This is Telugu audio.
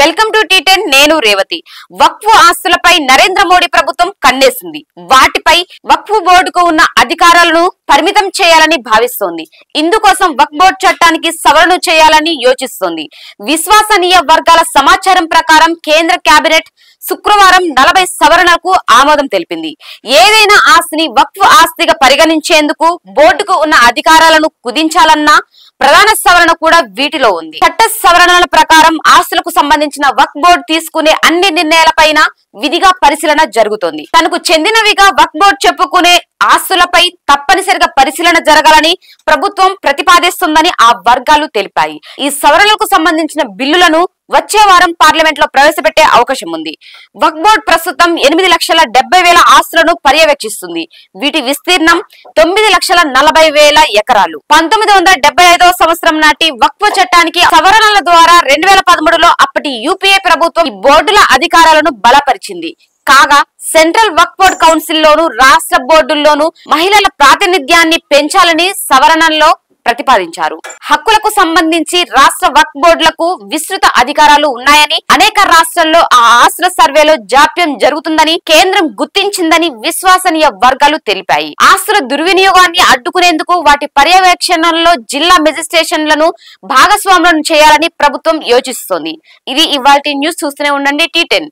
వెల్కమ్ టు టీ10 నేను రేవతి. వక్ఫ్ ఆస్తులపై నరేంద్ర మోడీ ప్రభుత్వం కన్నేసింది. వాటిపై వక్ఫ్ బోర్డుకు ఉన్న అధికారాలను పరిమితం చేయాలని భావిస్తోంది. ఇందుకోసం వక్ఫ్ బోర్డు చట్టానికి సవరణ చేయాలని యోచిస్తోంది. విశ్వసనీయ వర్గాల సమాచారం ప్రకారం కేంద్ర కేబినెట్ శుక్రవారం 40 సవరణలకు ఆమోదం తెలిపింది. ఏదైనా ఆస్తిని వక్ఫ్ ఆస్తిగా పరిగణించేందుకు బోర్డుకు ఉన్న అధికారాలను కుదించాలన్న ప్రధాన సవరణ కూడా వీటిలో ఉంది. చట్ట సవరణల ప్రకారం ఆస్తులకు సంబంధించిన వక్ఫ్ బోర్డు తీసుకునే అన్ని నిర్ణయాలపైన విధిగా పరిశీలన జరుగుతోంది. తనకు చెందినవిగా వక్ఫ్ బోర్డు చెప్పుకునే ఆస్తులపై తప్పనిసరిగా పరిశీలన జరగాలని ప్రభుత్వం ప్రతిపాదిస్తుందని ఆ వర్గాలు తెలిపాయి. ఈ సవరణలకు సంబంధించిన బిల్లులను వచ్చే వారం పార్లమెంట్ లో ప్రవేశపెట్టే అవకాశం ఉంది. వక్ఫ్ బోర్డు ప్రస్తుతం 8,70,000 ఆస్తులను పర్యవేక్షిస్తుంది. వీటి విస్తీర్ణం 9,40,000 ఎకరాలు. 1975వ సంవత్సరం నాటి వక్ఫ్ చట్టానికి సవరణల ద్వారా 2013లో అప్పటి యూపీఏ ప్రభుత్వం ఈ బోర్డుల అధికారాలను బలపరిచింది. కాగా సెంట్రల్ వక్ఫ్ బోర్డు కౌన్సిల్ లోను రాష్ట్ర బోర్డుల్లోనూ మహిళల ప్రాతినిధ్యాన్ని పెంచాలని సవరణలో ప్రతిపాదించారు. హక్కులకు సంబంధించి రాష్ట్ర వక్ఫ్ బోర్డులకు విస్తృత అధికారాలు ఉన్నాయని, అనేక రాష్ట్రాల్లో ఆ ఆస్తుల సర్వేలో జాప్యం జరుగుతుందని కేంద్రం గుర్తించిందని విశ్వసనీయ వర్గాలు తెలిపాయి. ఆస్తుల దుర్వినియోగాన్ని అడ్డుకునేందుకు వాటి పర్యవేక్షణలో జిల్లా మెజిస్ట్రేషన్లను భాగస్వామ్యం చేయాలని ప్రభుత్వం యోచిస్తోంది. ఇది ఇవాల్టి న్యూస్. చూస్తూనే ఉండండి టీ10.